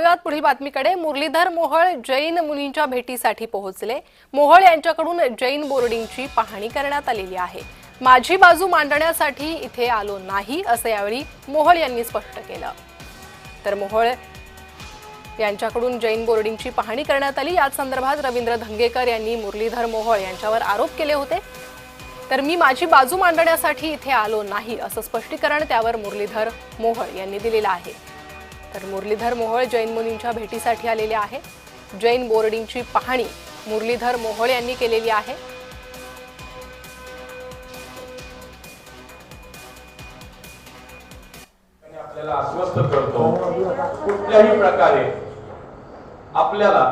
वळूयात पुढील बातमीकडे। मुरलीधर मोहोळ जैन मुनींच्या भेटीसाठी पोहोचले। मोहोळ यांच्याकडून जैन बोर्डिंगची पाहणी करण्यात आलेली आहे। माझी बाजू मांडण्यासाठी इथे आलो नाही असे यावेळी मोहोळ यांनी स्पष्ट केलं। तर मोहोळ यांच्याकडून जैन बोर्डिंगची पाहणी करण्यात आली। या संदर्भात रवींद्र धंगेकर यांनी मुरलीधर मोहोळ यांच्यावर आरोप केले होते। तर मी माझी बाजू मांडण्यासाठी इथे आलो नाही असं स्पष्टीकरण त्यावर मुरलीधर मोहोळ यांनी दिलेलं आहे। तर मुरलीधर मोहोळ जैन मुनींच्या भेटीसाठी आलेले आहे। जैन बोर्डिंगची पाहणी मुरलीधर मोहोळ यांनी केलेली आहे। आपल्याला आश्वस्त करतो कुठल्याही प्रकारे आपल्याला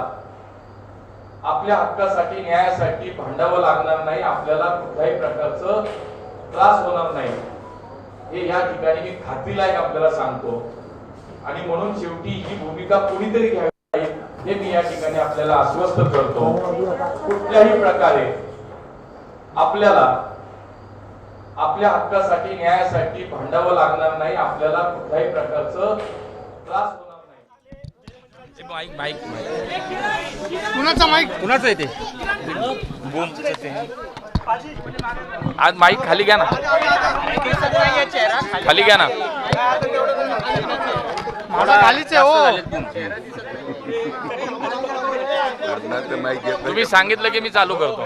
आपल्या हक्कासाठी न्यायासाठी भांडावं लागणार नाही, आपल्याला कुठल्याही प्रकारचं त्रास होणार नाही हे या ठिकाणी मी खात्रीलायक आपल्याला सांगतो। आणि म्हणून शेवटी ही भूमिका कोणीतरी घ्यावी हे मी या ठिकाणी आपल्याला आश्वस्त करतो। कुठल्याही प्रकारे आपल्याला आपल्या हक्कासाठी न्यायासाठी भांडावं लागणार नाही, आपल्याला कुठल्याही प्रकारचं त्रास होणार नाही। माईक कुणाचा माईक कुणाचा येते आज माईक खाली घ्या ना, खाली घ्या ना, खालीच आहे हो। तुम्ही सांगितलं की मी चालू करतो।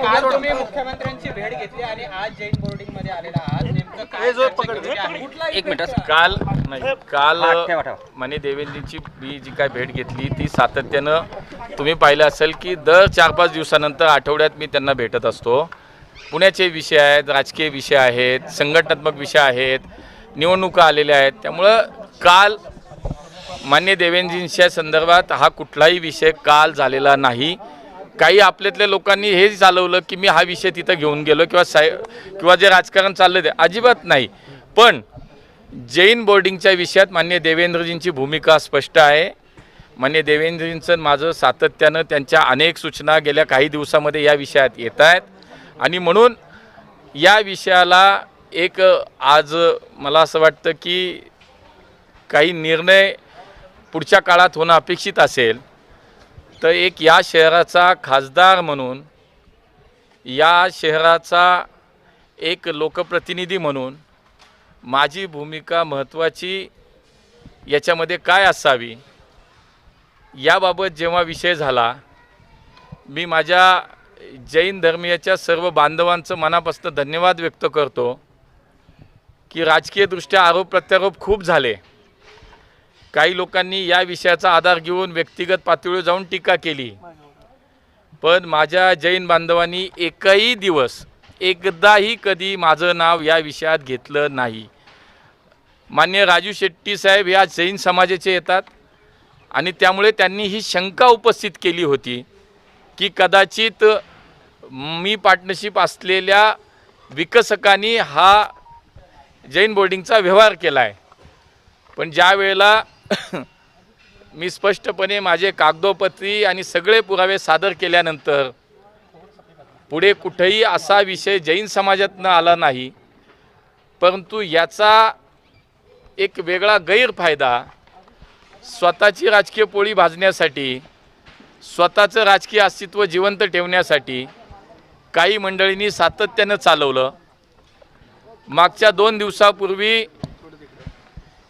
काल तुम्ही मुख्यमंत्र्यांची भेट घेतली आणि आज जैन बोर्डिंग मध्ये आलेला आहात, नेमकं काय? एक मिनिट, काल माननीय देवेंद्रजींची मी जी काय भेट घेतली ती सातत्यानं तुम्ही पाहिलं असेल की दर 4-5 दिवसानंतर आठवड्यात मी त्यांना भेटत असतो। पुण्याचे विषय आहेत, राजकीय विषय आहेत, संघटनात्मक विषय आहेत, निवडणुका आलेल्या आहेत। त्यामुळं काल माननीय देवेंद्रजींच्या संदर्भात हा कुठलाही विषय काल झालेला नाही। काही आपल्यातल्या लोकांनी हे चालवलं की मी हा विषय तिथं घेऊन गेलो किंवा जे राजकारण चाललं ते अजिबात नाही। पण जैन बोर्डिंगच्या विषयात माननीय देवेंद्रजींची भूमिका स्पष्ट आहे। माननीय देवेंद्रजींचं माझं सातत्यानं त्यांच्या अनेक सूचना गेल्या काही दिवसामध्ये या विषयात येत आहेत आणि म्हणून या विषयाला एक आज मला असं वाटतं की काही निर्णय पुढच्या काळात होणं अपेक्षित असेल तर एक या शहराचा खासदार म्हणून, या शहराचा एक लोकप्रतिनिधी म्हणून माझी भूमिका महत्त्वाची याच्यामध्ये काय असावी याबाबत जेव्हा विषय झाला, मी माझ्या जैन धर्मीयाच्या सर्व बांधवांचं मनापासून धन्यवाद व्यक्त करतो की राजकीयदृष्ट्या आरोप प्रत्यारोप खूप झाले। काही लोकांनी या विषयाचा आधार घेऊन व्यक्तिगत पातळीवर जाऊन टीका केली, पण माझ्या जैन बांधवांनी एकही दिवस एकदाही कधी माझं नाव या विषयात घेतलं नाही। माननीय राजू शेट्टी साहेब या जैन समाजाचे येतात आणि त्यामुळे त्यांनी ही शंका उपस्थित केली होती की कदाचित मी पार्टनरशिप असलेल्या विकसकांनी हा जैन बोर्डिंगचा व्यवहार केला आहे। पण ज्या वेळेला मी स्पष्टपणे माझे कागदोपत्री आणि सगळे पुरावे सादर केल्यानंतर पुढे कुठेही असा विषय जैन समाजातनं आला नाही, परंतु याचा एक वेगळा गैरफायदा स्वतःची राजकीय पोळी भाजण्यासाठी, स्वतःचं राजकीय अस्तित्व जिवंत ठेवण्यासाठी काही मंडळींनी सातत्यानं चालवलं। मागच्या 2 दिवसापूर्वी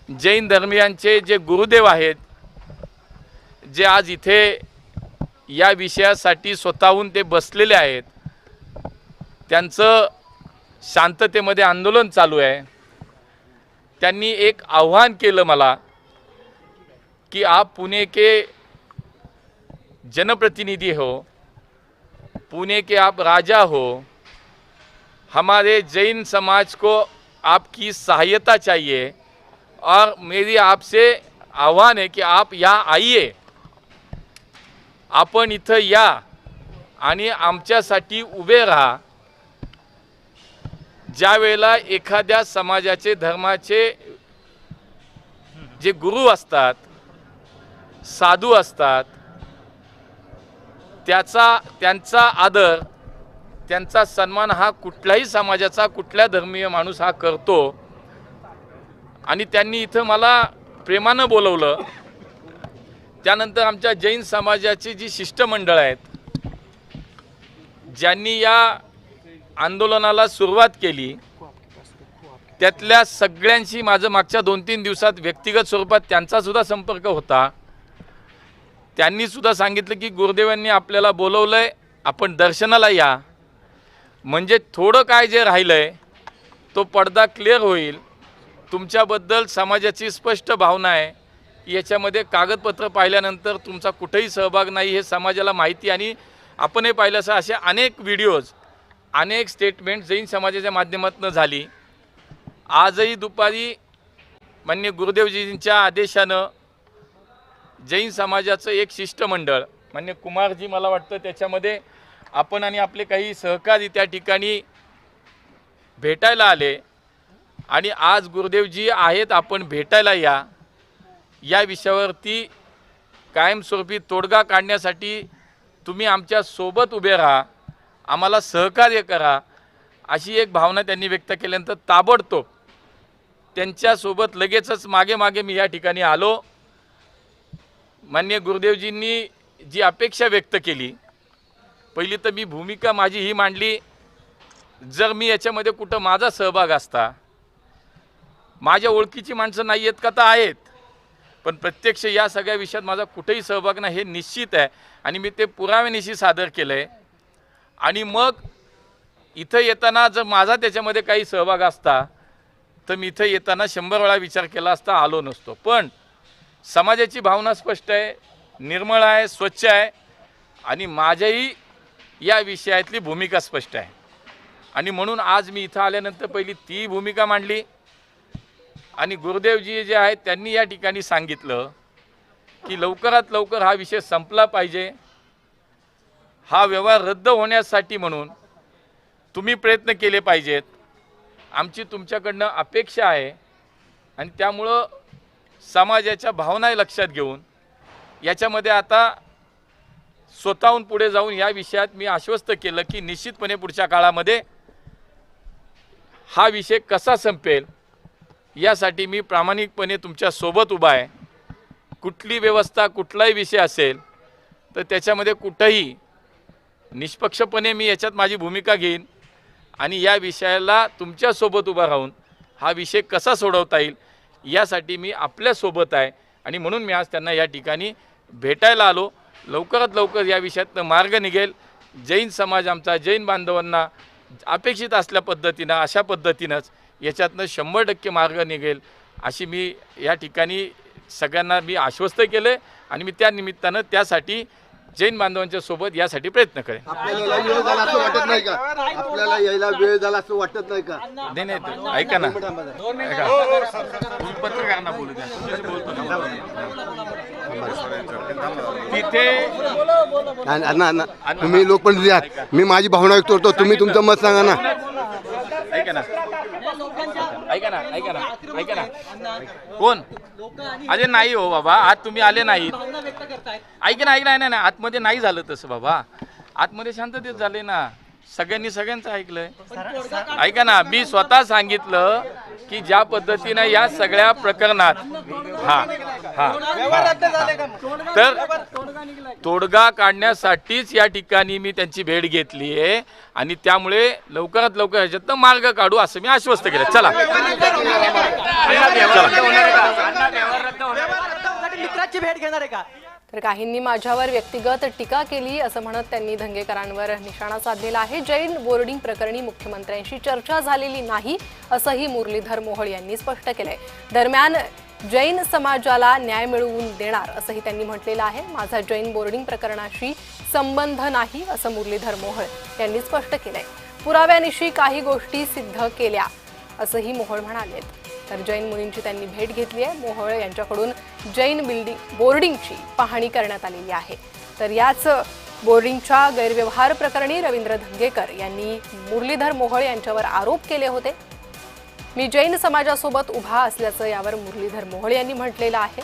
जैन धर्मीयांचे जे गुरुदेव आहेत, जे आज इथे या विषयासाठी स्वतःहून ते बसलेले आहेत, त्यांचं शांततेमध्ये आंदोलन चालू आहे। त्यांनी एक आव्हान केलं मला कि आप पुणे के जनप्रतिनिधि हो, पुणे के आप राजा हो, हमारे जैन समाज को आपकी सहायता चाहिए और मेरी आपसे आह्वान है कि आप यहाँ आइए, आपण इथं या आणि आमच्यासाठी उभे राहा। ज्या वेळेला एखाद्या समाजाचे धर्माचे जे गुरु असतात, साधू असतात, त्यांचा आदर, त्यांचा सन्मान हा कुठल्याही समाजाचा कुठल्या धर्मीय माणूस हा करतो। आणि त्यांनी इथं मला प्रेमानं बोलवलं. त्यानंतर आमच्या जैन समाजाची जी शिष्टमंडळ आहेत, ज्यांनी या आंदोलनाला सुरुवात केली, त्यातल्या सगळ्यांशी माझं मागच्या 2-3 दिवसात व्यक्तिगत स्वरूपात त्यांचासुद्धा संपर्क होता. त्यांनीसुद्धा सांगितलं की गुरुदेवांनी आपल्याला बोलवलं आहे, आपण दर्शनाला या, म्हणजे थोडं काय जे राहिलं आहे तो पडदा क्लिअर होईल. तुमच्याबद्दल समाजाची स्पष्ट भावना आहे. याच्यामध्ये कागदपत्र पाहिल्यानंतर तुमचा कुठेही सहभाग नाही हे समाजाला माहिती, आणि आपणही पाहिलं असं असे अनेक व्हिडिओज, अनेक स्टेटमेंट जैन समाजाच्या माध्यमातून झाली. आजही दुपारी माननीय गुरुदेवजींच्या आदेशानं जैन समाजाचं एक शिष्टमंडळ, माननीय कुमारजी मला वाटतं त्याच्यामध्ये आपण आणि आपले काही सहकारी त्या ठिकाणी भेटायला आले, आणि आज गुरुदेवजी आहेत, आपण भेटायला या, या विषयावरती कायमस्वरूपी तोडगा काढण्यासाठी तुम्ही आमच्या सोबत उभे राहा, आम्हाला सहकार्य करा, अशी एक भावना त्यांनी व्यक्त केल्यानंतर ताबडतोब त्यांच्यासोबत लगेचच मागे मी या ठिकाणी आलो. माननीय गुरुदेवजींनी जी अपेक्षा व्यक्त केली, पहिली तर मी भूमिका माझी ही मांडली, जर मी याच्यामध्ये कुठं माझा सहभाग असता, माझ्या ओळखीची माणसं नाही आहेत का, तर आहेत, पण प्रत्यक्ष या सगळ्या विषयात माझा कुठेही सहभाग नाही हे निश्चित आहे, आणि मी ते पुराव्यानिशी सादर केलं आहे. आणि मग इथं येताना जर माझा त्याच्यामध्ये काही सहभाग असता तर मी इथं येताना 100 वेळा विचार केला असता, आलो नसतो. पण समाजाची भावना स्पष्ट आहे, निर्मळ आहे, स्वच्छ आहे, आणि माझ्याही या विषयातली भूमिका स्पष्ट आहे, आणि म्हणून आज मी इथं आल्यानंतर पहिली ती भूमिका मांडली. आणि गुरुदेवजी जे आहेत त्यांनी या ठिकाणी सांगितलं की लवकरात लवकर हा विषय संपला पाहिजे, हा व्यवहार रद्द होण्यासाठी म्हणून तुम्ही प्रयत्न केले पाहिजेत, आमची तुमच्याकडनं अपेक्षा आहे. आणि त्यामुळं समाजाच्या भावना लक्षात घेऊन याच्यामध्ये आता स्वतःहून पुढे जाऊन या विषयात मी आश्वस्त केलं की निश्चितपणे पुढच्या काळामध्ये हा विषय कसा संपेल यासाठी मी प्रामाणिकपणे तुमच्या सोबत उभा आहे. कुठली व्यवस्था, कुठलाही विषय असेल तर त्याच्यामध्ये कुठंही निष्पक्षपणे मी याच्यात माझी भूमिका घेईन, आणि या विषयाला तुमच्यासोबत उभा राहून हा विषय कसा सोडवता येईल यासाठी मी आपल्यासोबत आहे. आणि म्हणून मी आज त्यांना या ठिकाणी भेटायला आलो. लवकरात लवकर या विषयातनं मार्ग निघेल. जैन समाज आमचा, जैन बांधवांना अपेक्षित असल्या पद्धतीनं, अशा पद्धतीनंच याच्यातनं 100% मार्ग निघेल अशी मी या ठिकाणी सगळ्यांना मी आश्वस्त केलं आहे. आणि मी त्या निमित्तानं त्यासाठी जैन बांधवांच्या सोबत यासाठी प्रयत्न करेन. आपल्याला वेळ झाला असं वाटत नाही का? आपल्याला यायला वेळ झाला असं वाटत नाही का? नाही नाही, ऐका ना, पत्रकारांना बोलू द्या, तुमच्याशी बोलतो ना. तिथे तुम्ही लोकप्रतिनिधी आहात, मी माझी भावना व्यक्त करतो, तुम्ही तुमचं मत सांगा ना. ऐका ना, ऐका ना, ऐका ना, ऐका ना. कोण? अरे नाही हो बाबा, आज तुम्ही आले नाहीत. ऐका ना, ऐका ना, आतमध्ये नाही झालं तसं बाबा, आतमध्ये शांततेत झाले ना, सगळ्यांनी सगळ्यांचं ऐकलंय. ऐका ना, मी स्वतः सांगितलं की ज्या पद्धतीनं या सगळ्या प्रकरणात तर तोडगा काढण्यासाठीच या ठिकाणी मी त्यांची भेट घेतली आहे, आणि त्यामुळे लवकरात लवकर ह्याच्यातनं मार्ग काढू असं मी आश्वस्त केलं. चला, मित्राची भेट घेणार आहे का? तर काहींनी माझ्यावर व्यक्तिगत टीका केली असं म्हणत त्यांनी धंगेकरांवर निशाणा साधलेला आहे. जैन बोर्डिंग प्रकरणी मुख्यमंत्र्यांशी चर्चा झालेली नाही असंही मुरलीधर मोहोळ यांनी स्पष्ट केलंय. दरम्यान जैन समाजाला न्याय मिळवून देणार असंही त्यांनी म्हटलेलं आहे. माझा जैन बोर्डिंग प्रकरणाशी संबंध नाही असं मुरलीधर मोहोळ यांनी स्पष्ट केलंय. पुराव्यानिशी काही गोष्टी सिद्ध केल्या असंही मोहोळ म्हणाले. तर जैन मुलींची त्यांनी भेट घेतली आहे. मोहोळ यांच्याकडून जैन बोर्डिंगची पाहणी करण्यात आलेली आहे. तर याच बोर्डिंगच्या गैरव्यवहार प्रकरणी रवींद्र धंगेकर यांनी मुरलीधर मोहोळ यांच्यावर आरोप केले होते. मी जैन समाजासोबत उभा असल्याचं यावर मुरलीधर मोहोळ यांनी म्हटलेलं आहे.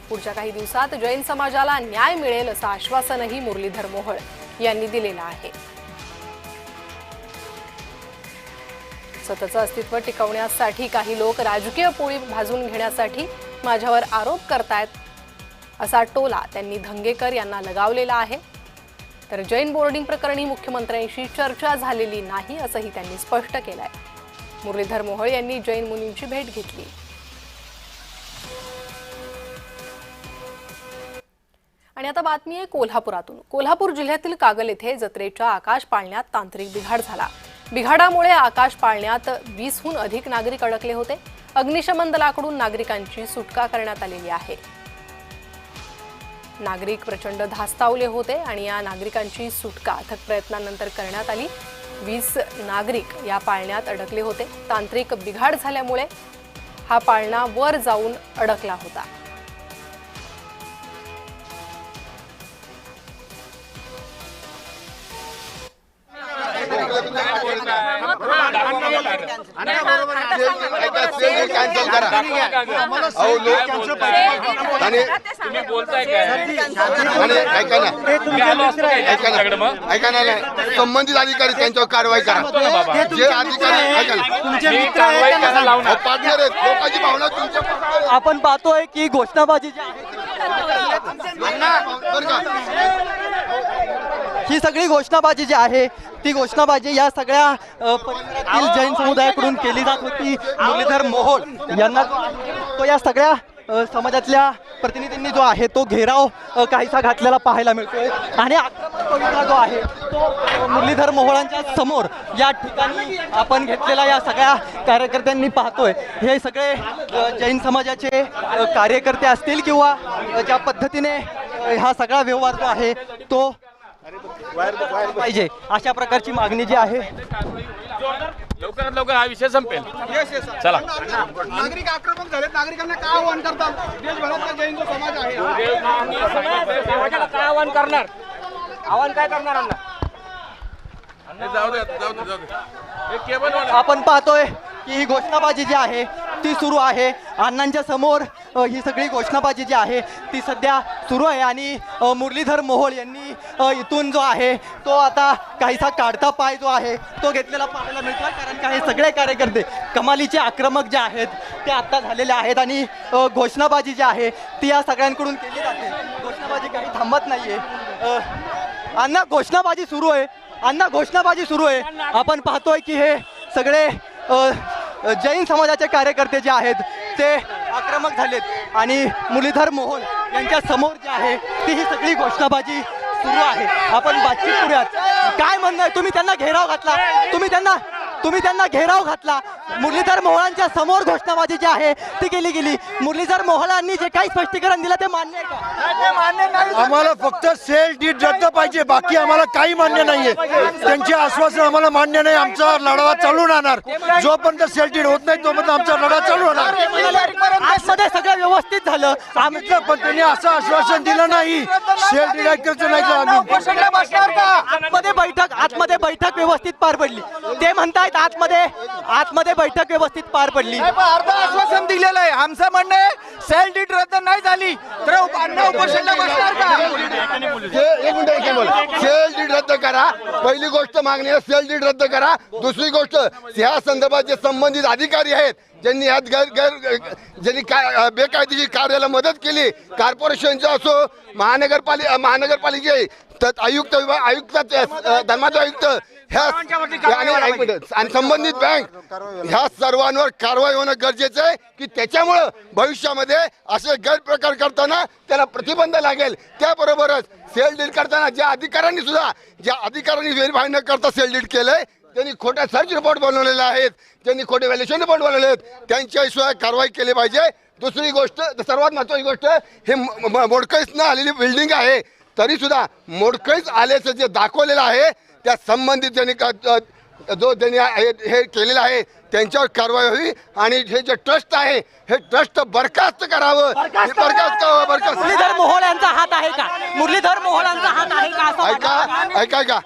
पुढच्या काही दिवसात जैन समाजाला न्याय मिळेल असं आश्वासनही मुरलीधर मोहोळ यांनी दिलेलं आहे. स्वतःचं अस्तित्व टिकवण्यासाठी काही लोक राजकीय पोळी भाजून घेण्यासाठी माझ्यावर आरोप करतायत असा टोला त्यांनी धंगेकर यांना लगावलेला आहे. तर जैन बोर्डिंग प्रकरणी मुख्यमंत्र्यांशी चर्चा झालेली नाही असंही त्यांनी स्पष्ट केलंय. मुरलीधर मोहोळ यांनी जैन मुनींची भेट घेतली. आणि आता बातमी आहे कोल्हापुरातून. कोल्हापूर जिल्ह्यातील कागल येथे जत्रेच्या आकाश पाळण्यात तांत्रिक बिघाड झाला. बिघाडामुळे आकाश पाळण्यात 20हून अधिक नागरिक अडकले होते. अग्निशमन दलाकडून नागरिकांची सुटका करण्यात आलेली आहे. नागरिक प्रचंड धास्तावले होते आणि या नागरिकांची सुटका अथक प्रयत्नानंतर करण्यात आली. 20 नागरिक या पाळण्यात अडकले होते. तांत्रिक बिघाड झाल्यामुळे हा पाळणा वर जाऊन अडकला होता. कॅन्सल करा. अहो लोक आणि तुम्ही बोलताय काय? आणि ऐका ना ऐका ना नाही. संबंधित अधिकारी त्यांच्यावर कारवाई करा. जे अधिकारी ऐका ना पार्टनर आहेत लोकांची भावना तुमच्या आपण पाहतोय की घोषणाबाजी जी आहे बरं का ही सगळी घोषणाबाजी जी आहे ती घोषणाबाजी या सगळ्या परिसरातील जैन समुदायाकडून केली जात होती. मुरलीधर मोहोळ यांना तो या सगळ्या समाजातल्या प्रतिनिधींनी जो आहे तो घेराव काहीसा घातलेला पाहायला मिळतोय. आणि आक्रमक पवित्रा जो आहे तो मुरलीधर मोहोळांच्या समोर या ठिकाणी आपण घेतलेला या सगळ्या कार्यकर्त्यांनी पाहतोय. हे सगळे जैन समाजाचे कार्यकर्ते असतील किंवा ज्या पद्धतीने हा सगळा व्यवहार जो आहे तो पाहिजे अशा प्रकारची मागणी जी आहे. लवकरात लवकर हा विषय संपेल. चला. नागरिक आक्रमक झाले. नागरिकांना काय आव्हान करतात? देशभरातला जैन जो समाज आहे समाजाला काय आव्हान करणार? आव्हान काय करणार अण्णा? आपण पाहतोय की ही घोषणाबाजी जी आहे ती सुरू आहे. अण्णांच्या समोर ही सगळी घोषणाबाजी जी आहे ती सध्या सुरू आहे. आणि मुरलीधर मोहोळ यांनी इथून जो आहे तो आता काहीसा काढता पाय जो आहे तो घेतलेला पाहायला मिळतो. कारण काही सगळे कार्यकर्ते कमालीचे आक्रमक जे आहेत ते आता झालेले आहेत. आणि घोषणाबाजी जी आहे ती या सगळ्यांकडून केली जाते. घोषणाबाजी काही थांबत नाहीये. अण्णा घोषणाबाजी सुरू आहे. अण्णा घोषणाबाजी सुरू आहे. आपण पाहतोय की हे सगळे जैन समाजाचे कार्यकर्ते जे आहेत ते आक्रमक झालेत आणि मुरलीधर मोहोळ यांच्या समोर जे आहे ती ही सगळी घोषणाबाजी सुरू आहे. आपण बातचीत करूयात. काय म्हणणं आहे? तुम्ही त्यांना घेराव घातला. तुम्ही त्यांना घेराव घातला. मुरलीधर मोहोळांच्या समोर घोषणाबाजी जी आहे ती केली गेली. मुरलीधर मोहोळांनी जे काही स्पष्टीकरण दिलं ते मान्य आहे का? मान्य नाही. आम्हाला फक्त सेल डीड रद्द पाहिजे. बाकी आम्हाला काही मान्य नाहीये. त्यांचे आश्वासन आम्हाला मान्य नाही. आमचा लढा चालू राहणार. जोपर्यंत सेल डीड होत नाही तोपर्यंत आमचा लढा चालू राहणार. आजमध्ये सगळं व्यवस्थित झालं आमचं पण त्यांनी असं आश्वासन दिलं नाही. सेल डीड ऐकायचं नाही. आतमध्ये बैठक व्यवस्थित पार पडली. ते म्हणतायत आतमध्ये बैठक व्यवस्थित पार पडली. अर्ध आश्वासन दिलेलं आहे. आमचं म्हणणं आहे सेल डीड रद्द नाही झाली तर अण्णा उपोषणाला बसणार का? एक मिनिट सेल डीड रद्द करा. पहिली गोष्ट मागणी आहे सेल डीड रद्द करा. दुसरी गोष्ट ह्या संदर्भात जे संबंधित अधिकारी आहेत ज्यांनी यात ज्यांनी बेकायदेशीर कार्याला मदत केली कॉर्पोरेशनचं असो महानगरपालिके आयुक्त विभाग आयुक्त धर्माचे आयुक्त ह्या आणि संबंधित बँक ह्या सर्वांवर कारवाई होणं गरजेचं आहे की त्याच्यामुळं भविष्यामध्ये असे गैरप्रकार करताना त्याला प्रतिबंध लागेल. त्याबरोबरच सेल डीड करताना ज्या अधिकाऱ्यांनी व्हेरीफाय न करता सेल डीड केलंय त्यांनी खोट्या सर्च रिपोर्ट बनवलेले आहेत. त्यांनी खोटे व्हॅल्युएशन रिपोर्ट बनवले आहेत. त्यांच्याशिवाय कारवाई केली पाहिजे. दुसरी गोष्ट सर्वात महत्त्वाची गोष्ट हे मोडकळीस न आलेली बिल्डिंग आहे तरी सुद्धा मोडकळीस आल्याचं जे दाखवलेलं आहे त्या संबंधित ज्यांनी हे केलेलं आहे त्यांच्यावर कारवाई व्हावी. आणि हे जे ट्रस्ट आहे हे ट्रस्ट बरखास्त करावं. मुरलीधर मोहोळ यांचा हात आहे का? मुरलीधर मोहोळांचा हात आहे का? ऐका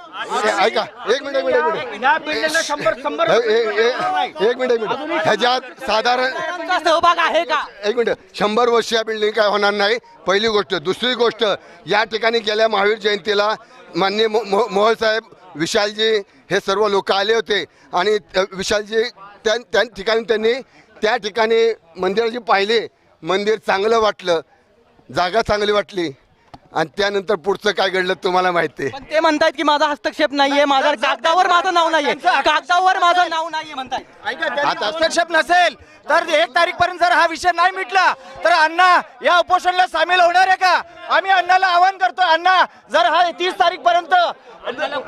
एक मिनिट ह्याच्यात साधारण सहभाग आहे का? एक मिनिट 100 वर्ष या बिल्डिंग काय होणार नाही पहिली गोष्ट. दुसरी गोष्ट या ठिकाणी गेल्या महावीर जयंतीला माननीय मोहोळ साहेब विशालजी हे सर्व लोक आले होते आणि विशालजी त्या ठिकाणी त्यांनी त्या ठिकाणी मंदिराची पाहिले, मंदिर चांगलं वाटलं, जागा चांगली वाटली आणि त्यानंतर पुढचं काय घडलं तुम्हाला माहिती आहे. पण ते म्हणतायत की माझा हस्तक्षेप नाहीये, माझा कागदावर माझं नाव नाहीये, कागदावर माझं नाव नाहीये म्हणतायत. आता हस्तक्षेप नसेल तर 1 तारीखपर्यंत जर हा विषय नाही मिटला तर अण्णा या उपोषणाला सामील होणार आहे का? आम्ही अण्णाला आवाहन करतो, अण्णा जर हा 30 तारीखपर्यंत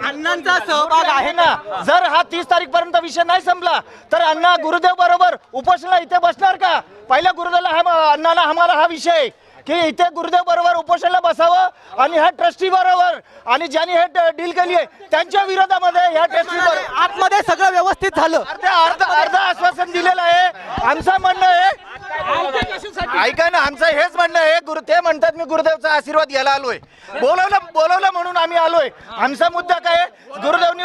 अण्णांचा सहभाग आहे ना, जर हा 30 तारीखपर्यंत विषय नाही संपला तर अण्णा गुरुदेव बरोबर उपोषणाला इथे बसणार का? पहिल्या गुरुदेवला अण्णाला आम्हाला हा विषय की इथे गुरुदेव बरोबर उपोषणाला बसावं आणि ह्या ट्रस्टी बरोबर आणि ज्यांनी हे डील केली आहे त्यांच्या विरोधामध्ये ह्या ट्रस्टी बरोबर आतमध्ये सगळं व्यवस्थित झालं. अर्ध आश्वासन दिलेलं आहे. आमचं म्हणणं आहे, ऐका ना, आमचं हेच म्हणणं आहे, ते म्हणतात मी गुरुदेवचा आशीर्वाद घ्यायला आलोय, बोलवलं म्हणून आम्ही आलोय. आमचा मुद्दा काय, गुरुदेवनी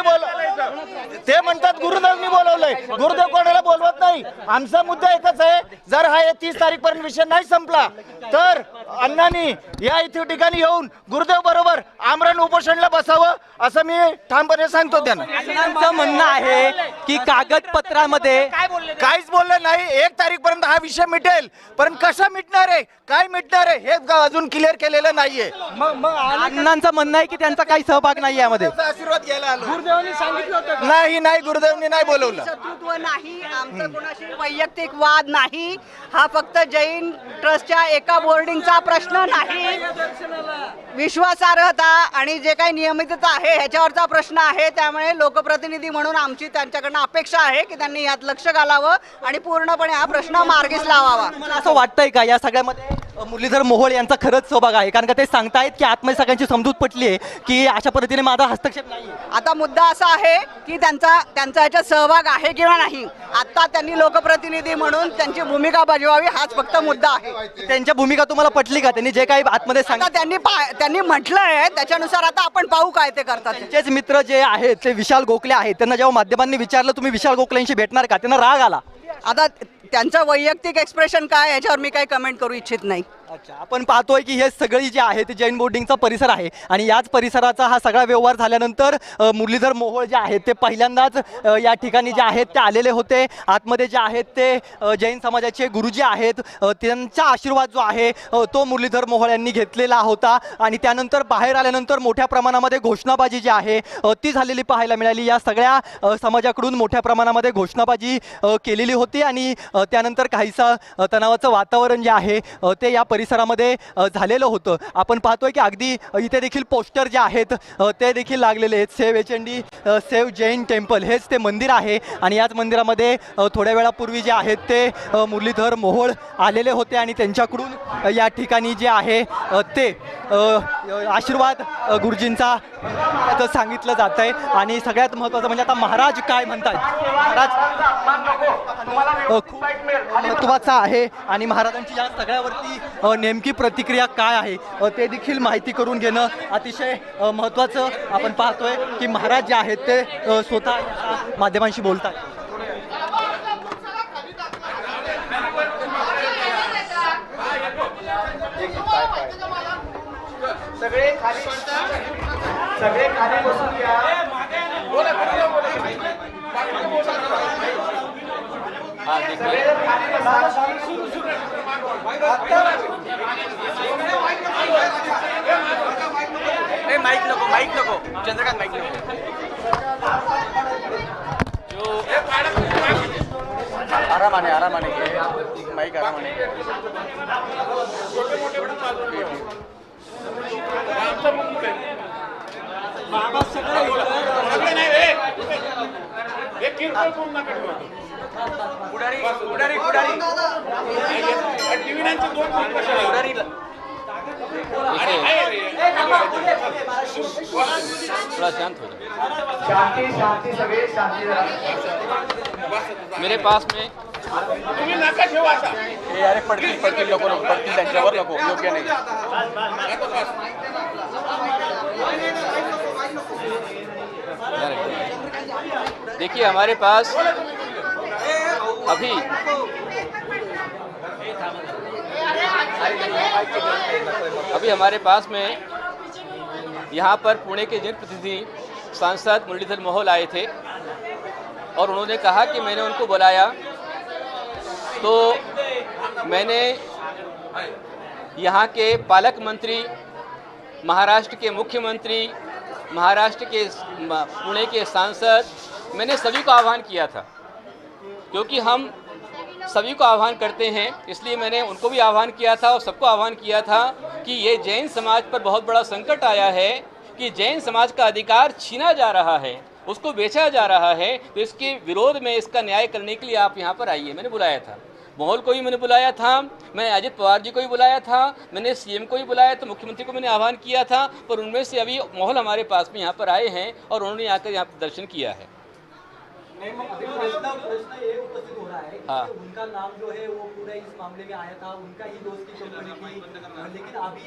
ते म्हणतात गुरुदेवनी बोलवलंय, गुरुदेव कोणाला बोलवत नाही. आमचा मुद्दा एकच आहे, जर हा 30 तारीखपर्यंत विषय नाही संपला तर अण्णांनी या इथे ठिकाणी येऊन गुरुदेव बरोबर आमरण उपोषणाला बसावं असं मी ठामपणे सांगतो त्यांना. अण्णांचं म्हणणं आहे की कागदपत्रामध्ये काहीच बोललं नाही. 1 तारीखपर्यंत हा विषय मिटेल, पण कसं मिटणार आहे, काय मिटणार आहे हे अजून क्लिअर केलेलं नाहीये. अण्णांचं म्हणणं आहे की त्यांचा काही सहभाग नाही यामध्ये. आशीर्वाद घ्यायला आलो. गुरुदेवांनी सांगितलं होतं नाही, गुरुदेवांनी नाही बोलवलं. शत्रुत्व नाही, आमचं कोणाशी वैयक्तिक वाद नाही, हा फक्त जैन ट्रस्टच्या एका बोर्डिंगचा प्रश्न नाही, विश्वासार्हता आणि जे काही नियमितता आहे ह्याच्यावरचा प्रश्न आहे. त्यामुळे लोकप्रतिनिधी म्हणून आमची त्यांच्याकडनं अपेक्षा आहे की त्यांनी यात लक्ष घालावं आणि पूर्णपणे हा प्रश्न मार्गीच लावावा. मला असं वाटतंय का या सगळ्यामध्ये मुरलीधर मोहोळ यांचा खरंच सहभाग आहे? कारण का ते सांगतायत की आतमध्ये सगळ्यांची समजूत पटली आहे की अशा पद्धतीने माझा हस्तक्षेप नाही. आता मुद्दा असा आहे की त्यांचा याच्यात सहभाग आहे किंवा नाही. आता त्यांनी लोकप्रतिनिधी म्हणून त्यांची भूमिका बजवावी हाच फक्त मुद्दा आहे. त्यांच्या भूमिका तुम्हाला पटली का? त्यांनी जे काही आतमध्ये आता त्यांनी म्हटलंय त्याच्यानुसार आता आपण पाहू काय ते करतात. त्यांचेच मित्र जे आहेत ते विशाल गोखले आहेत, त्यांना जेव्हा माध्यमांनी विचारलं तुम्ही विशाल गोखलेंशी भेटणार का, त्यांना राग आला. आता त्यांचं वैयक्तिक एक्सप्रेशन काय याच्यावर मी काही कमेंट करू इच्छित नाही. अच्छा, आपण पाहतोय की हे सगळी जे आहे ते जैन बोर्डिंगचा परिसर आहे आणि याच परिसराचा हा सगळा व्यवहार झाल्यानंतर मुरलीधर मोहोळ जे आहेत ते पहिल्यांदाच या ठिकाणी जे आहेत ते आलेले होते. आतमध्ये जे आहेत ते जैन समाजाचे गुरुजी आहेत, त्यांचा आशीर्वाद जो आहे तो मुरलीधर मोहोळ यांनी घेतलेला होता आणि त्यानंतर बाहेर आल्यानंतर मोठ्या प्रमाणामध्ये घोषणाबाजी जी आहे ती झालेली पाहायला मिळाली. या सगळ्या समाजाकडून मोठ्या प्रमाणामध्ये घोषणाबाजी केलेली होती आणि त्यानंतर काहीसं तणावाचं वातावरण जे आहे ते या परिसरामध्ये झालेलं होतं. आपण पाहतोय की अगदी इथे देखील पोस्टर जे आहेत ते देखील लागलेले आहेत. Save HND save Jain temple हेच ते मंदिर आहे आणि याच मंदिरामध्ये थोड्या वेळापूर्वी जे आहेत ते मुरलीधर मोहोळ आलेले होते आणि त्यांच्याकडून या ठिकाणी जे आहे ते आशीर्वाद गुरुजींचा सांगितलं जात आहे. आणि सगळ्यात महत्त्वाचं म्हणजे आता महाराज काय म्हणतात, महाराज खूप महत्त्वाचा आहे आणि महाराजांची या सगळ्यावरती नेमकी प्रतिक्रिया काय आहे ते देखील माहिती करून घेणं अतिशय महत्त्वाचं. आपण पाहतोय की महाराज जे आहेत ते स्वतः माध्यमांशी बोलतात. सगळे खाली बसून घ्या. माईक नको चंद्रकांत, माईक नको. आरामाने माईक आरामाने. शांति सगळे शांति. मेरे पास में अरे पडतील नको पडतील त्यांच्यावर नको, योग्य नाही. देखिए हमारे पास अभी हमारे पास में यहाँ पर पुणे के जनप्रतिनिधि सांसद मुरलीधर मोहोळ आए थे और उन्होंने कहा कि मैंने उनको बुलाया, तो मैंने यहाँ के पालक मंत्री, महाराष्ट्र के मुख्यमंत्री, महाराष्ट्र के पुणे के सांसद, मैंने सभी को आह्वान किया था, क्योंकि हम सभी को आह्वान करते हैं, इसलिए मैंने उनको भी आह्वान किया था और सबको आह्वान किया था कि ये जैन समाज पर बहुत बड़ा संकट आया है कि जैन समाज का अधिकार छीना जा रहा है, उसको बेचा जा रहा है, तो इसके विरोध में इसका न्याय करने के लिए आप यहाँ पर आइए। मैंने बुलाया था, मोहल को भी मैंने बुलाया था, मैं अजित पवार जी को भी बुलाया था, मैंने सीएम को भी बुलाया था, मुख्यमंत्री को मैंने आह्वान किया था, पर उनमें से अभी मोहल हमारे पास में यहाँ पर आए हैं और उन्होंने आकर यहाँ पर दर्शन किया है। प्रश्न ये उपस्थित हो रहा है कि हाँ। उनका नाम जो है वो पूरा इस मामले में आया था, उनका ही दोस्त की कंपनी थी, लेकिन अभी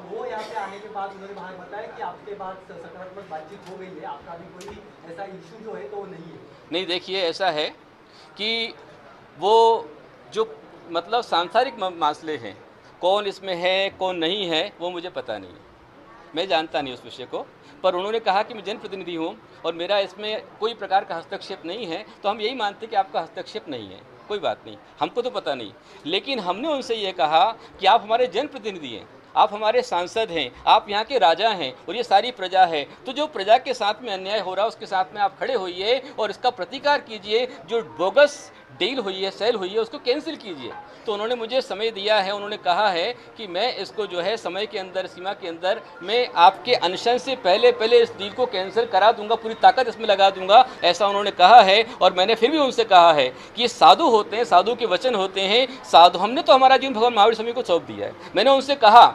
वो यहाँ पे आने के बाद उन्होंने बाहर बताया कि आपके बाद सकारात्मक बातचीत हो गई है, आपका भी कोई ऐसा इशू जो है तो नहीं है। नहीं, देखिए ऐसा है कि वो जो मतलब सांसारिक मसले हैं, कौन इसमें है कौन नहीं है वो मुझे पता नहीं है, मैं जानता नहीं उस विषय को, पर उन्होंने कहा कि मैं जनप्रतिनिधि हूँ और मेरा इसमें कोई प्रकार का हस्तक्षेप नहीं है, तो हम यही मानते कि आपका हस्तक्षेप नहीं है, कोई बात नहीं, हमको तो पता नहीं, लेकिन हमने उनसे ये कहा कि आप हमारे जनप्रतिनिधि हैं, आप हमारे सांसद हैं, आप यहाँ के राजा हैं और ये सारी प्रजा है, तो जो प्रजा के साथ में अन्याय हो रहा है उसके साथ में आप खड़े होइए और इसका प्रतिकार कीजिए, जो बोगस डील हुई है, सेल हुई है, उसको कैंसिल कीजिए। तो उन्होंने मुझे समय दिया है, उन्होंने कहा है कि मैं इसको जो है समय के अंदर, सीमा के अंदर, मैं आपके अनशन से पहले इस डील को कैंसिल करा दूंगा, पूरी ताकत इसमें लगा दूंगा, ऐसा उन्होंने कहा है। और मैंने फिर भी उनसे कहा है कि ये साधु होते हैं, साधु के वचन होते हैं, साधु, हमने तो हमारा जीवन भगवान महावीर स्वामी को सौंप दिया है। मैंने उनसे कहा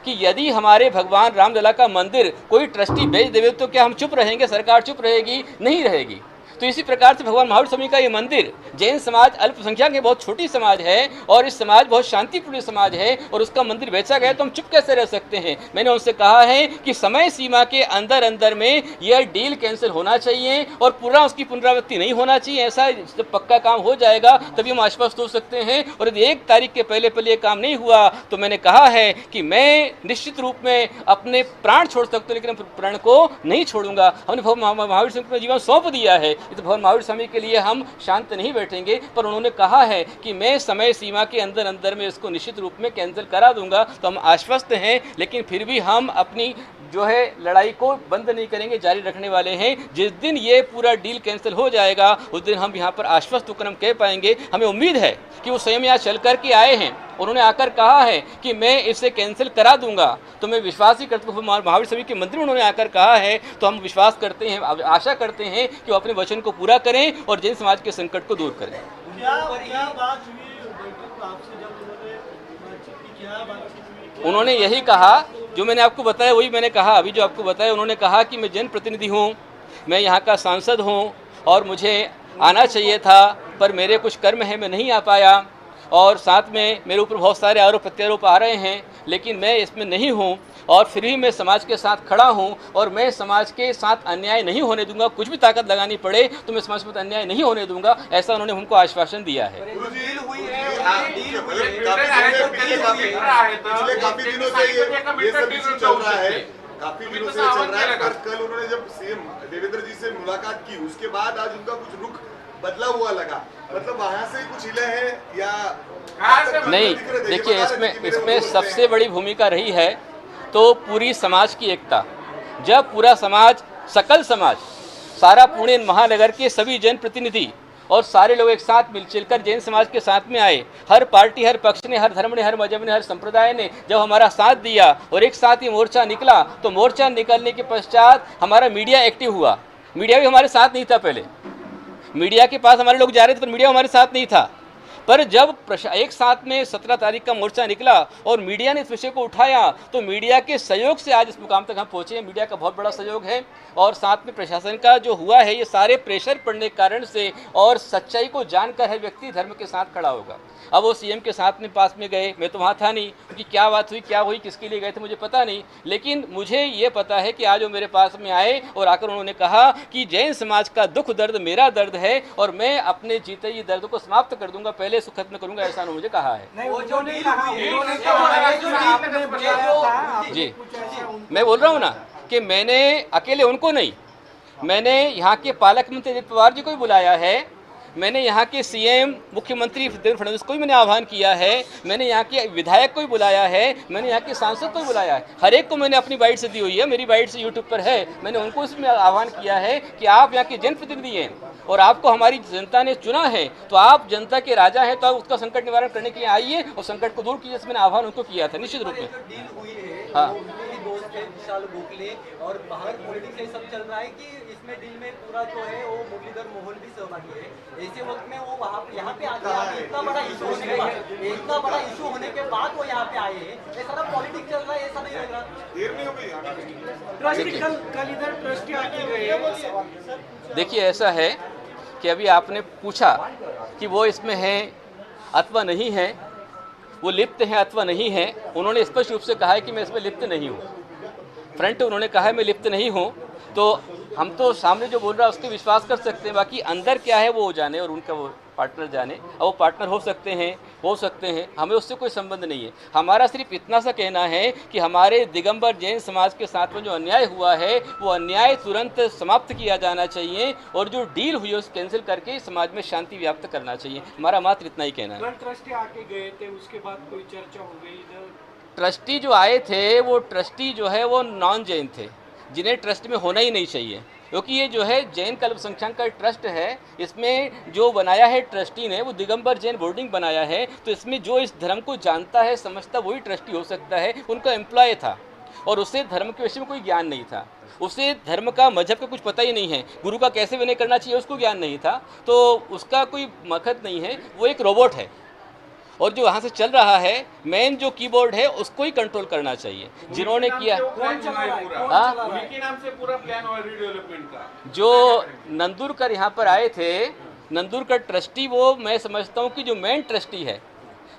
कि यदि हमारे भगवान रामलला का मंदिर कोई ट्रस्टी बेच देवे तो क्या हम चुप रहेंगे, सरकार चुप रहेगी? नहीं रहेगी। तो इसी प्रकार से भगवान महावीर स्वामी का ये मंदिर, जैन समाज अल्पसंख्यक की बहुत छोटी समाज है और इस समाज बहुत शांतिपूर्ण समाज है और उसका मंदिर बेचा गया तो हम चुप कैसे रह सकते हैं? मैंने उनसे कहा है कि समय सीमा के अंदर में यह डील कैंसिल होना चाहिए और पूरा उसकी पुनरावृत्ति नहीं होना चाहिए। ऐसा जब पक्का काम हो जाएगा तभी हम आश्वस्त हो सकते हैं, और यदि 1 तारीख के पहले ये काम नहीं हुआ तो मैंने कहा है कि मैं निश्चित रूप में अपने प्राण छोड़ सकता हूँ, लेकिन प्राण को नहीं छोड़ूंगा। हमने भगवान महावीर स्वामी को जीवन सौंप दिया है, तो भगवान महावीर स्वामी के लिए हम शांत नहीं बैठेंगे। पर उन्होंने कहा है कि मैं समय सीमा के अंदर में इसको निश्चित रूप में कैंसिल करा दूंगा, तो हम आश्वस्त हैं, लेकिन फिर भी हम अपनी जो है लड़ाई को बंद नहीं करेंगे, जारी रखने वाले हैं। जिस दिन ये पूरा डील कैंसिल हो जाएगा उस दिन हम यहाँ पर आश्वस्त होकर हम कह पाएंगे। हमें उम्मीद है कि वो स्वयं यहाँ चल कर के आए हैं, उन्होंने आकर कहा है कि मैं इसे कैंसिल करा दूंगा, तो मैं विश्वास ही करता हूँ। महावीर स्वामी के मंदिर उन्होंने आकर कहा है, तो हम विश्वास करते हैं, आशा करते हैं कि वो अपने वचन को पूरा करें और जैन समाज के संकट को दूर करें। उन्होंने यही कहा जो मैंने आपको बताया, वही मैंने कहा अभी जो आपको बताया। उन्होंने कहा कि मैं जनप्रतिनिधि हूँ, मैं यहाँ का सांसद हूँ और मुझे आना चाहिए था, पर मेरे कुछ कर्म है, मैं नहीं आ पाया, और साथ में मेरे ऊपर बहुत सारे आरोप प्रत्यारोप आ रहे हैं, लेकिन मैं इसमें नहीं हूँ और फिर भी मैं समाज के साथ खड़ा हूँ और मैं समाज के साथ अन्याय नहीं होने दूंगा। कुछ भी ताकत लगानी पड़े तो मैं समाज के साथ अन्याय नहीं होने दूंगा, ऐसा उन्होंने हमको आश्वासन दिया है। काफी दिनों से चल रहा है, पर कल उन्होंने जब सीएम देवेंद्र जी से मुलाकात की उसके बाद आज उनका कुछ रुख बदला हुआ लगा, मतलब वहां से कुछ हिले हैं या नहीं? देखिए इसमें सबसे बड़ी भूमिका रही है तो पूरी समाज की एकता। जब पूरा समाज, सकल समाज, सारा पुणे महानगर के सभी जनप्रतिनिधि और सारे लोग एक साथ मिलकर जैन समाज के साथ में आए, हर पार्टी, हर पक्ष ने, हर धर्म ने, हर मजहब ने, हर संप्रदाय ने जब हमारा साथ दिया और एक साथ ही मोर्चा निकला, तो मोर्चा निकलने के पश्चात हमारा मीडिया एक्टिव हुआ। मीडिया भी हमारे साथ नहीं था, पहले मीडिया के पास हमारे लोग जा रहे थे पर मीडिया हमारे साथ नहीं था। पर जब एक साथ में 17 तारीख का मोर्चा निकला और मीडिया ने इस विषय को उठाया, तो मीडिया के सहयोग से आज इस मुकाम तक हम पहुँचे हैं। मीडिया का बहुत बड़ा सहयोग है और साथ में प्रशासन का जो हुआ है, ये सारे प्रेशर पड़ने के कारण से, और सच्चाई को जानकर हर व्यक्ति धर्म के साथ खड़ा होगा। अब वो सीएम के साथ में पास में गए, मैं तो वहाँ था नहीं, क्योंकि क्या बात हुई, क्या हुई, किसके लिए गए थे मुझे पता नहीं, लेकिन मुझे ये पता है कि आज वो मेरे पास में आए और आकर उन्होंने कहा कि जैन समाज का दुख दर्द मेरा दर्द है और मैं अपने जीते ही दर्द को समाप्त कर दूंगा, पहले सुख खत्म करूंगा, ऐसा उन्होंने मुझे कहा है। जी, मैं बोल रहा हूँ ना कि मैंने अकेले उनको नहीं, मैंने यहाँ के पालक मंत्री अजित पवार जी को भी बुलाया है, मैंने यहाँ के सीएम मुख्यमंत्री देवेंद्र फडणवीस को भी मैंने आह्वान किया है, मैंने यहाँ के विधायक को भी बुलाया है, मैंने यहाँ के सांसद को भी बुलाया है। हर एक को मैंने अपनी बाइट से दी हुई है, मेरी बाइट से यूट्यूब पर है। मैंने उनको इसमें आह्वान किया है कि आप यहाँ के जनप्रतिनिधि हैं और आपको हमारी जनता ने चुना है, तो आप जनता के राजा हैं, तो आप उसका संकट निवारण करने के लिए आइए और संकट को दूर कीजिए। इसमें मैंने आह्वान उनको किया था निश्चित रूप में। हाँ, विशाल गोखले और बाहर पॉलिटिक्स ये सब चल रहा है कि इसमें डील में पूरा जो है वो मुरलीधर मोहोल भी सहभागी है। ऐसे वक्त में वो वहाँ यहाँ पे आके इतना बड़ा इशू होने के बाद वो यहाँ पे आए हैं, ये सारा पॉलिटिक्स चल रहा है, ऐसा नहीं लग रहा? कल इधर ट्रस्टी आके गए। देखिए ऐसा है कि अभी आपने पूछा कि वो इसमें हैं अथवा नहीं हैं, वो लिप्त हैं अथवा नहीं हैं। उन्होंने स्पष्ट रूप से कहा है कि मैं इसमें लिप्त नहीं हूँ। फ्रंट उन्होंने कहा है मैं लिप्त नहीं हूँ, तो हम तो सामने जो बोल रहा है उसके विश्वास कर सकते हैं, बाकी अंदर क्या है वो जाने और उनका वो पार्टनर जाने। अब वो पार्टनर हो सकते हैं, हमें उससे कोई संबंध नहीं है। हमारा सिर्फ इतना सा कहना है कि हमारे दिगंबर जैन समाज के साथ में जो अन्याय हुआ है वो अन्याय तुरंत समाप्त किया जाना चाहिए और जो डील हुई है उसे कैंसिल करके समाज में शांति व्याप्त करना चाहिए। हमारा मात्र इतना ही कहना है। ट्रस्टी आके गए थे, उसके बाद कोई चर्चा हो गई इधर? ट्रस्टी जो आए थे वो ट्रस्टी जो है वो नॉन जैन थे, जिन्हें ट्रस्ट में होना ही नहीं चाहिए, क्योंकि ये जो है जैन अल्पसंख्यक का ट्रस्ट है। इसमें जो बनाया है ट्रस्टी ने वो दिगंबर जैन बोर्डिंग बनाया है, तो इसमें जो इस धर्म को जानता है समझता वही ट्रस्टी हो सकता है। उनका एम्प्लॉय था और उसे धर्म के विषय में कोई ज्ञान नहीं था, उसे धर्म का मजहब का कुछ पता ही नहीं है, गुरु का कैसे विनय करना चाहिए उसको ज्ञान नहीं था, तो उसका कोई मकसद नहीं है। वो एक रोबोट है और जो वहाँ से चल रहा है मेन जो कीबोर्ड है उसको ही कंट्रोल करना चाहिए। जिन्होंने किया जो नंदुरकर यहाँ पर आए थे, नंदुरकर ट्रस्टी वो मैं समझता हूँ कि जो मेन ट्रस्टी है,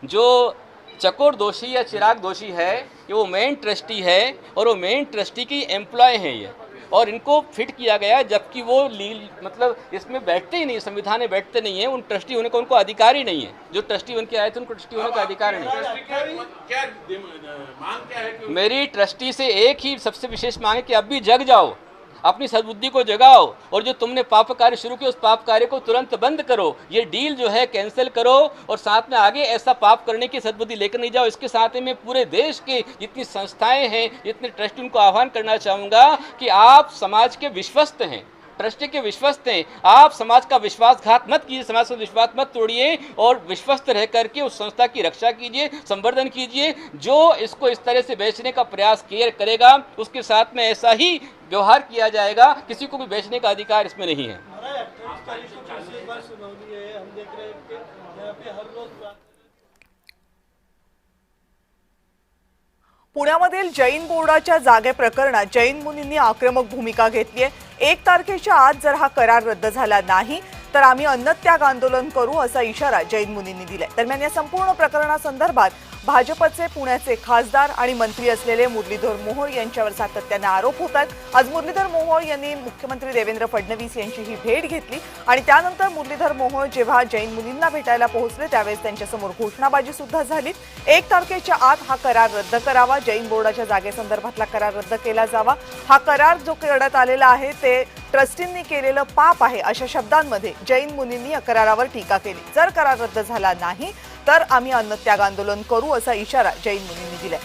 जो चकोर दोषी या चिराग दोषी है, ये वो मेन ट्रस्टी है और वो मेन ट्रस्टी की एम्प्लॉय हैं ये, और इनको फिट किया गया जबकि वो मतलब इसमें बैठते ही नहीं, संविधान में बैठते नहीं है। उन ट्रस्टी होने का उनको अधिकार ही नहीं है। जो ट्रस्टी बन के आए थे उनको ट्रस्टी होने का अधिकार नहीं है। मेरी ट्रस्टी से एक ही सबसे विशेष मांग है कि अब भी जग जाओ, अपनी सद्बुद्धि को जगाओ और जो तुमने पाप कार्य शुरू किया उस पाप कार्य को तुरंत बंद करो। ये डील जो है कैंसिल करो और साथ में आगे ऐसा पाप करने की सद्बुद्धि लेकर नहीं जाओ। इसके साथ में पूरे देश के जितनी संस्थाएं हैं, जितने ट्रस्ट, उनको आह्वान करना चाहूँगा कि आप समाज के विश्वस्त हैं, ट्रस्ट के विश्वस्त हैं, आप समाज का विश्वासघात मत कीजिए, समाज का विश्वास मत तोड़िए और विश्वस्त रह करके उस संस्था की रक्षा कीजिए, संवर्धन कीजिए। जो इसको इस तरह से बेचने का प्रयास करेगा उसके साथ में ऐसा ही व्यवहार किया जाएगा। किसी को भी बेचने का अधिकार इसमें नहीं है। पुण्यामधील जैन बोर्डाच्या जागे प्रकरणात जैन मुनींनी आक्रमक भूमिका घेतली आहे। 1 तारखेच्या आत जर हा करार रद्द झाला नाही तर आम्ही अन्नत्याग आंदोलन करू असा इशारा जैन मुनींनी दिलाय। दरम्यान या संपूर्ण प्रकरणासंदर्भात भाजपचे पुण्याचे खासदार आणि मंत्री असलेले मुरलीधर मोहोळ यांच्यावर सातत्याने आरोप होत आहेत। आज मुरलीधर मोहोळ यांनी मुख्यमंत्री देवेंद्र फडणवीस यांची ही भेट घेतली आणि त्यानंतर मुरलीधर मोहोळ जेव्हा जैन मुनींना भेटायला पोहोचले त्यावेळेस त्यांच्यासमोर घोषणाबाजी सुद्धा झाली। 1 तारखेच्या आत हा करार रद्द करावा, जैन बोर्डाच्या जागेसंदर्भातला करार रद्द केला जावा, हा करार जो करण्यात आलेला आहे ते ट्रस्टींनी केलेलं पाप आहे अशा शब्दांमध्ये जैन मुनींनी या करारावर टीका केली। जर करार रद्द झाला नाही तर आम्ही अन्नत्याग आंदोलन करू असा इशारा जैन मुनींनी दिलाय।